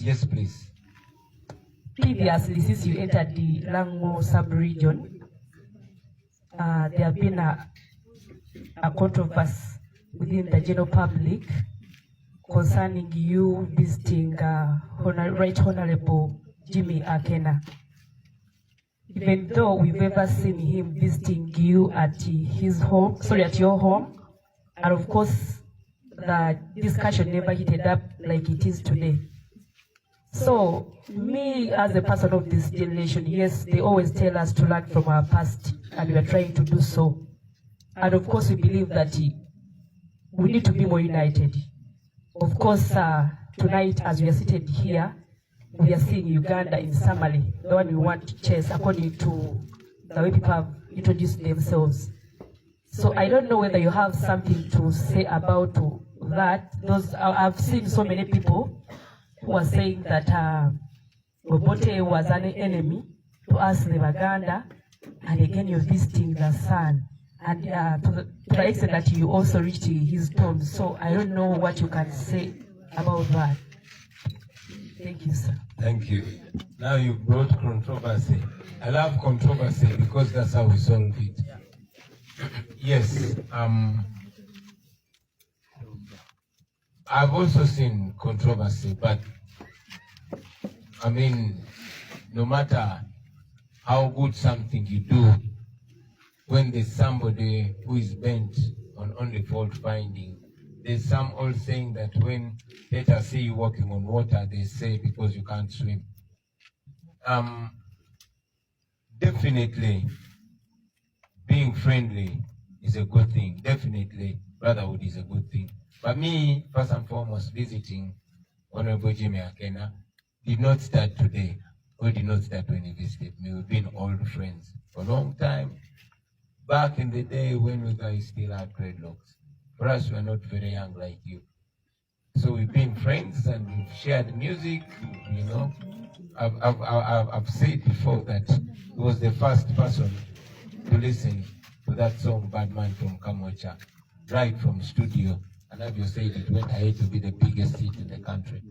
Yes, please. Previously, since you entered the Lango sub-region, there have been a controversy within the general public concerning you visiting Right Honorable Jimmy Akena. Even though we've ever seen him visiting you at his home, at your home, and of course, the discussion never heated up like it is today. So, me as a person of this generation, yes, they always tell us to learn from our past, and we are trying to do so. And of course, we believe that we need to be more united. Of course, tonight, as we are seated here, we are seeing Uganda in summary, the one we want to chase according to the way people have introduced themselves. So I don't know whether you have something to say about that. I've seen so many people who are saying that Obote was an enemy to us, the Baganda, and again you're visiting the son. And to the extent that you also reached his tomb. So I don't know what you can say about that. Thank you, sir. Thank you. Now you brought controversy. I love controversy because that's how we solve it. Yes. I've also seen controversy, but I mean, no matter how good something you do, when there's somebody who is bent on only fault finding, there's some old saying that when haters see you walking on water, they say because you can't swim. Definitely, being friendly is a good thing. Definitely, brotherhood is a good thing. But me, first and foremost, visiting Honorable Jimmy Akena did not start today, or did not start when he visited me. We've been old friends for a long time. Back in the day when we guys still had dreadlocks. For us, we're not very young like you. So we've been friends and we've shared music, you know. I've said before that he was the first person to listen to that song, Bad Man from Kamocha, right from studio. And as you said, it went ahead to be the biggest hit in the country.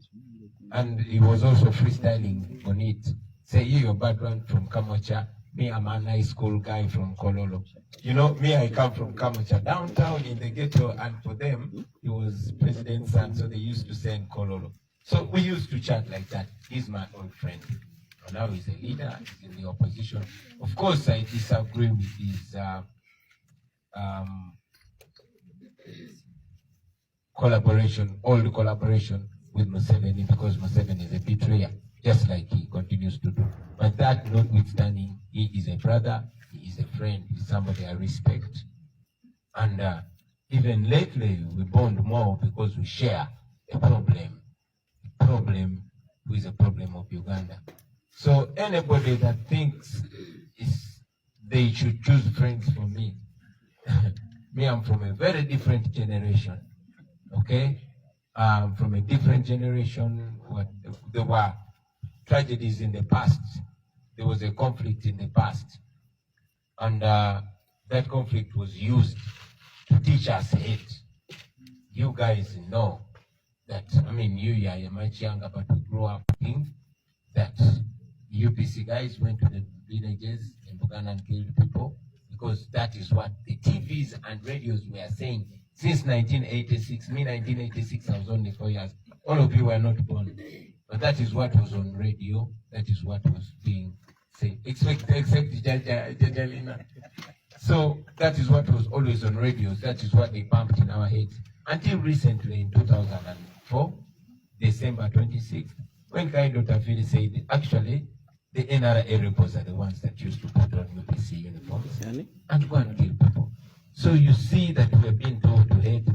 And he was also freestyling on it. Say, you're Bad Man from Kamocha. Me, I'm a nice school guy from Kololo. You know, me, I come from Kamocha, downtown in the ghetto, and for them, he was president's son, so they used to send Kololo. So we used to chat like that. He's my old friend. And now he's a leader, he's in the opposition. Of course, I disagree with his old collaboration with Museveni, because Museveni is a betrayer, just like he continues to do. But that notwithstanding, he is a brother, he is a friend, he's somebody I respect. And even lately, we bond more because we share a problem. A problem is a problem of Uganda. So anybody that thinks they should choose friends for me, me, I'm from a very different generation, okay? From a different generation. There were tragedies in the past. There was a conflict in the past. And that conflict was used to teach us hate. You guys know that, I mean, you're much younger, but we grew up thinking that UPC guys went to the villages in Buganda and killed people, because that is what the TVs and radios were saying since 1986. Me, 1986, I was only 4 years. All of you were not born. But that is what was on radio. That is what was being said. Except Jajalina. So that is what was always on radios. That is what they pumped in our heads. Until recently, in 2004, December 26th, when Kaido Tafiri said, actually, the NRA rebels are the ones that used to put on UPC uniforms and go and kill people. So you see that we are being told to hate,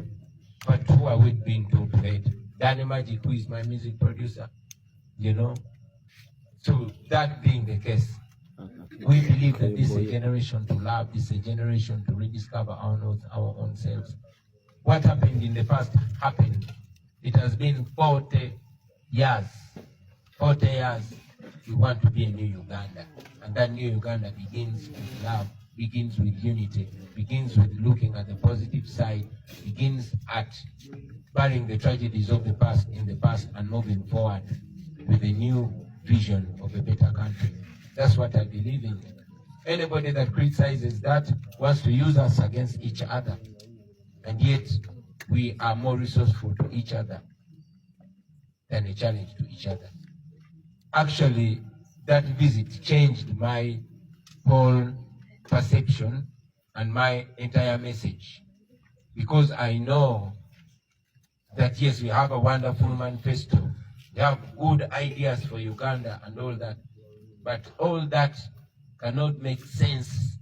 but who are we being told to hate? Danny Magic, who is my music producer, you know? So that being the case, we believe that this is a generation to love, this is a generation to rediscover our own selves. What happened in the past happened. It has been 40 years. 40 years, we want to be a new Uganda. And that new Uganda begins with love, begins with unity, begins with looking at the positive side, begins at burying the tragedies of the past in the past and moving forward with new vision of a better country. That's what I believe in. Anybody that criticizes that wants to use us against each other, and yet we are more resourceful to each other than a challenge to each other. Actually, that visit changed my whole perception and my entire message, because I know that yes, we have a wonderful manifesto, we have good ideas for Uganda and all that, but all that cannot make sense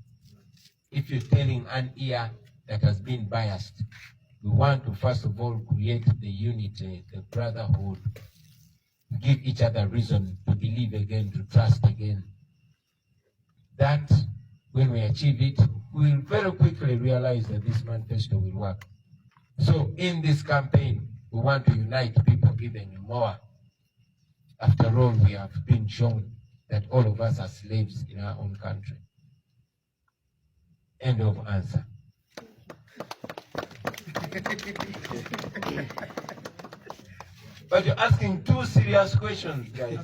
if you're telling an ear that has been biased. We want to first of all create the unity, the brotherhood, give each other reason to believe again, to trust again. That when we achieve it, we will very quickly realize that this manifesto will work. So in this campaign, we want to unite people even more. After all, we have been shown that all of us are slaves in our own country. End of answer. But you're asking two serious questions, guys.